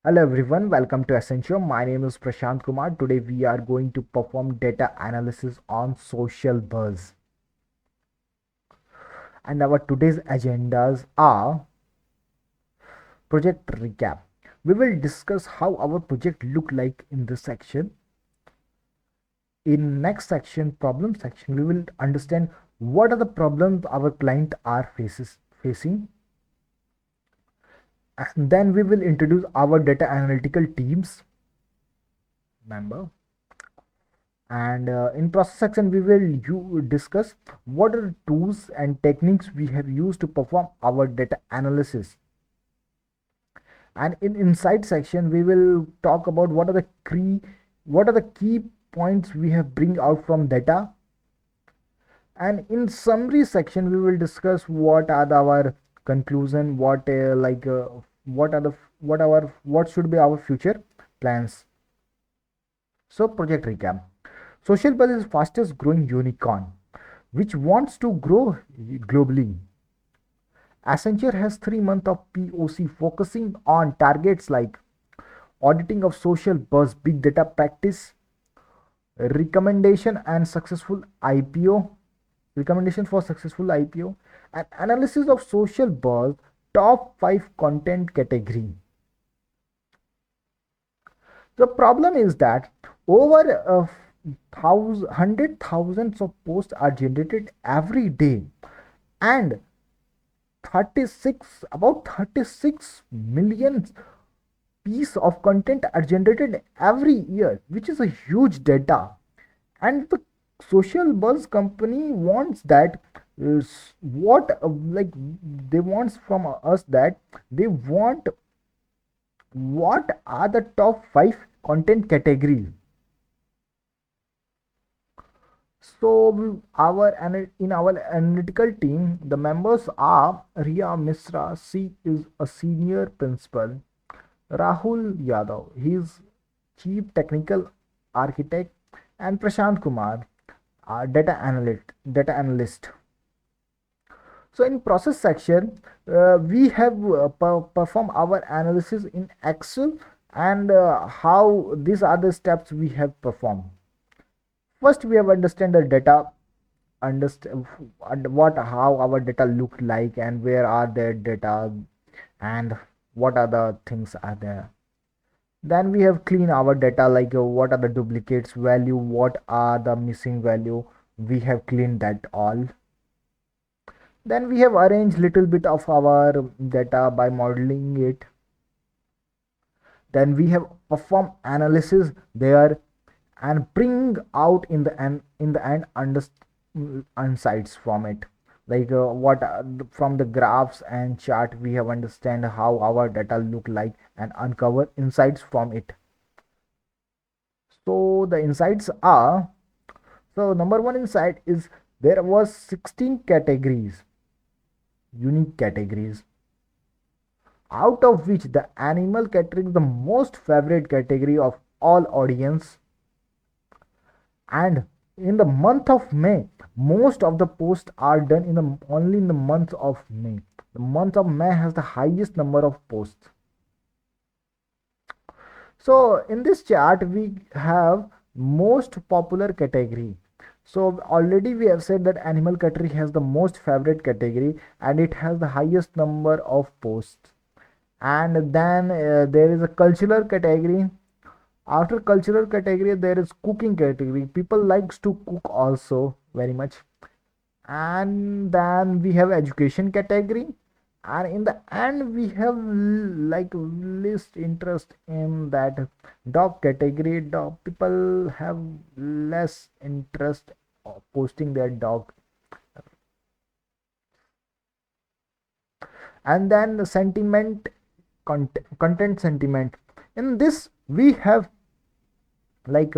Hello everyone, welcome to Accenture. My name is Prashant Kumar. Today we are going to perform data analysis on social buzz. And our today's agendas are project recap. We will discuss how our project look like in this section. In next section, problem section, we will understand what are the problems our client are facing. And then we will introduce our data analytical teams member. And in process section we will discuss what are the tools and techniques we have used to perform our data analysis, and in insight section we will talk about what are the key points we have bring out from data, and in summary section we will discuss what are our conclusion, what should be our future plans. So project recap. Social Buzz is fastest growing unicorn which wants to grow globally. Accenture has 3 months of POC focusing on targets like auditing of social buzz, big data practice, recommendation and successful IPO, recommendation for successful IPO, and analysis of social buzz top 5 content category. The problem is that over hundred thousands of posts are generated every day, and 36 million piece of content are generated every year, which is a huge data. And the social buzz company wants that what like they wants from us that they want what are the top 5 content categories. So in our analytical team, the members are Riya Misra. She is a senior principal. Rahul Yadav, he is chief technical architect, and Prashant Kumar, data analyst. So in process section, we have perform our analysis in Excel, and how these are the steps we have performed. First, we have understand the data, understand what how our data look like and where are their data, and what are the things are there. Then we have clean our data like what are the duplicates value, what are the missing value. We have cleaned that all. Then we have arranged little bit of our data by modeling it. Then we have performed analysis there and bring out in the end insights from it, like from the graphs and chart we have understand how our data look like and uncover insights from it. So the insights are, so number one insight is there was 16 categories, unique categories, out of which the animal category is the most favorite category of all audience. And in the month of May, most of the posts are done in the only in the month of May. The month of May has the highest number of posts. So in this chart we have most popular category. So already we have said that animal category has the most favorite category and it has the highest number of posts. And then there is a cultural category. After cultural category there is cooking category. People likes to cook also very much. And then we have education category, and in the end we have like least interest in that dog category. Dog people have less interest of posting their dog. And then the sentiment, content sentiment, in this we have like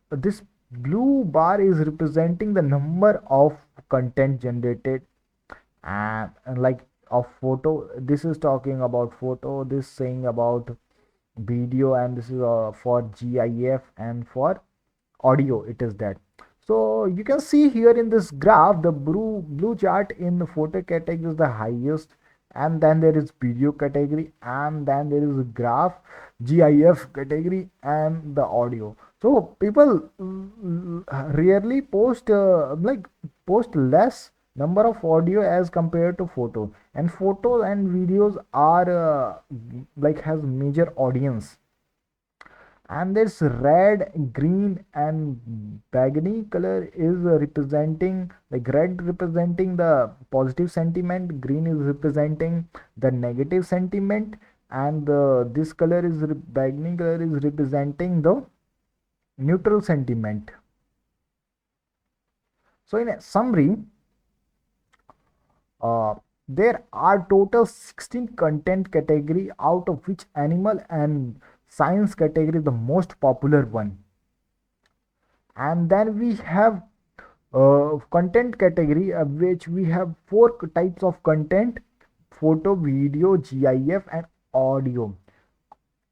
this blue bar is representing the number of content generated, and like of photo, this is talking about photo, this saying about video, and this is for GIF, and for audio it is that. So you can see here in this graph the blue chart in the photo category is the highest, and then there is video category, and then there is graph, GIF category, and the audio. So people rarely post less number of audio as compared to photo, and photos and videos are has major audience. And this red, green, and baggy color is representing, like red representing the positive sentiment, green is representing the negative sentiment, and this color is baggy color is representing the neutral sentiment. So in a summary, uh, there are total 16 content category, out of which animal and science category is the most popular one. And then we have content category, which we have four types of content: photo, video, GIF, and audio.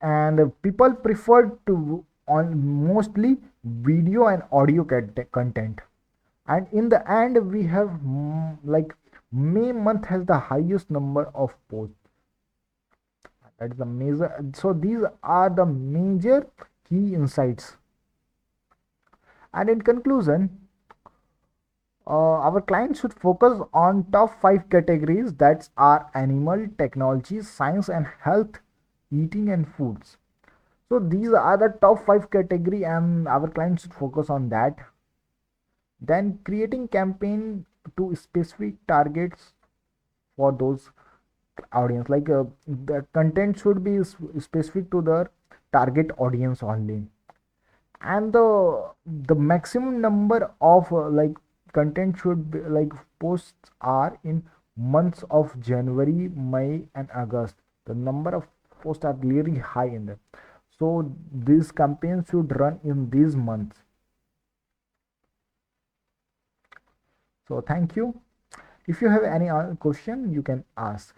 And people prefer to on mostly video and audio content. And in the end, we have May month has the highest number of posts. That is the major. So these are the major key insights. And in conclusion, our clients should focus on top 5 categories, that are animal, technology, science, and health, eating, and foods. So these are the top 5 category, and our clients should focus on that. Then creating campaign to specific targets for those audience, the content should be specific to the target audience only. And the maximum number of content should be posts are in months of January, May, and August. The number of posts are really high in them, so these campaigns should run in these months. So thank you. If you have any question, you can ask.